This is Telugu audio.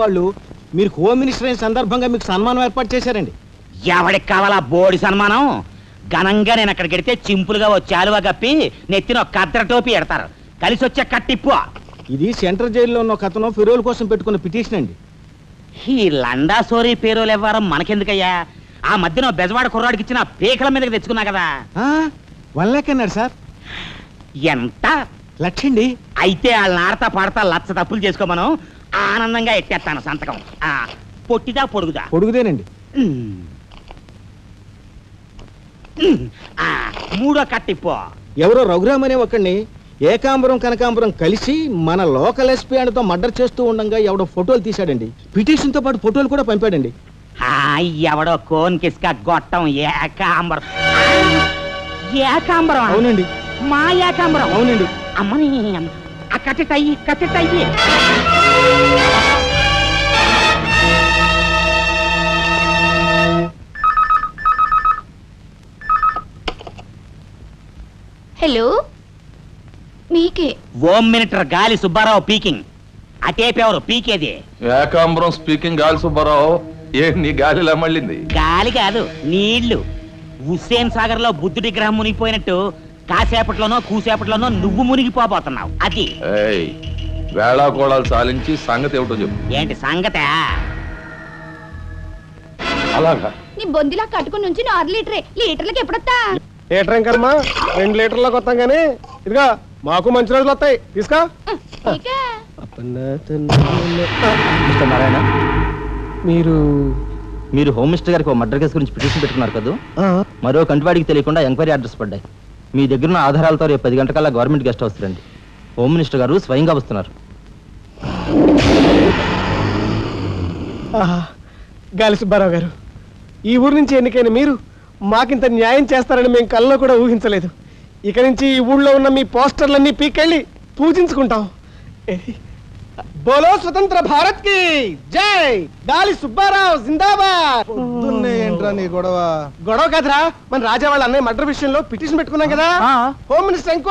వాళ్ళు మీరు హోమ్ మినిస్టర్ అయిన సందర్భంగా మీకు సన్మానం ఏర్పాటు చేశారండి. ఎవడికి కావాలా బోడి సన్మానం? ఘనంగా నేను అక్కడికి వెడితే చింపులుగా ఓ చాలువా కప్పి నెత్తిన ఒక కద్దర టోపీ ఎడతారు. కలిసి వచ్చే కట్టిప్పు. ఇది సెంట్రల్ జైల్లో ఉన్న ఒక అతను ఫిరోల్ కోసం పెట్టుకున్న పిటిషన్ అండి. ఈ లండా సోరీ పేరోలు ఇవ్వడం మనకెందుకయ్యా? ఆ మధ్యన బెజవాడ కుర్రాడికి ఇచ్చిన పీకల మీదకి తెచ్చుకున్నా కదా. 1 lakh అన్నాడు సార్. ఎంత? 1 lakh అండి. అయితే వాళ్ళని ఆడతా పాడతా లచ్చ తప్పులు చేసుకోమను. ఆనందంగా ఎట్టేస్తాను సంతకం. పొట్టిదా పొడుగుదా? పొడుగుదేనండి. మూడో కట్టిప్పు. ఎవరో రఘురామ్ అనే ఒకడిని ఏకాంబరం కనకాంబరం కలిసి మన లోకల్ ఎస్పీ తో మర్డర్ చేస్తూ ఉండగా ఎవడో ఫోటోలు తీశాడండి. పిటిషన్ తో పాటు ఫోటోలు కూడా పంపాడండి. ఎవడో కోన్ కిస్క గొట్టం ఏకాంబరం. ఏకాంబరం? అవునండి. మా ఏకాంబరం? అవునండి. అమ్మని కట్టెట్టయ్యి కట్టెట్టయ్యి. హలో, మీకే. ఓం మినిటర్ గాలి సుబ్బారావు పీకింగ్. అటేపెవరు పీకేది? ఏకాంబరం స్పీకింగ్. గాలి సుబ్బారావు, ఏ నీ గాలిలా మళ్ళింది? గాలి కాదు, నీళ్లు. హుస్సేన్ సాగర్ లో బుద్ధుడి గ్రహం మునిగిపోయినట్టు కాసేపట్లోనో కూసేపట్లోనో నువ్వు మునిగిపోబోతున్నావు. అది వేళాకోళాలు సాలించి సంగతి ఏమిటో చెప్పు. ఏంటి సంగత? అలాగా నీ బొందిలా కట్టుకుని నుంచి 6 లీటరే. లీటర్లకి ఎప్పుడొస్తా? లీటర్ ఇంకమ్మా 2 లీటర్లకు వస్తాం కానీ ఇదిగా మాకు మంచి రోజులు వస్తాయి. తీసుకో. మిస్టర్ నారాయణ, మీరు హోమ్ మినిస్టర్ గారికి మర్డర్ కేసు గురించి పిటిషన్ పెట్టుకున్నారు కదా. మరో కంటివాడికి తెలియకుండా ఎంక్వైరీ అడ్రస్ పడ్డాయి. మీ దగ్గరున్న ఆధారాలతో రేపు 10 గంటకల్లా గవర్నమెంట్ గెస్ట్ హౌస్ రండి. హోమ్ మినిస్టర్ గారు స్వయంగా వస్తున్నారు. గాలి సుబ్బారావు గారు, ఈ ఊరు నుంచి ఎన్నికైన మీరు మాకింత న్యాయం చేస్తారని మేము కల్లో కూడా ఊహించలేదు. ఇక నుంచి ఈ ఊళ్ళో ఉన్న మీ పోస్టర్లన్నీ పీకెళ్ళి పూజించుకుంటాం. బోలో స్వతంత్ర భారత్ కి జై. గాలి సుబ్బారావు జిందాబాద్. ఏంట్రా నీ గొడవ? గొడవ కాదురా, మన రాజా వాళ్ళ అన్నయ్య మర్డర్ విషయంలో పిటిషన్ పెట్టుకున్నాం కదా. Home minister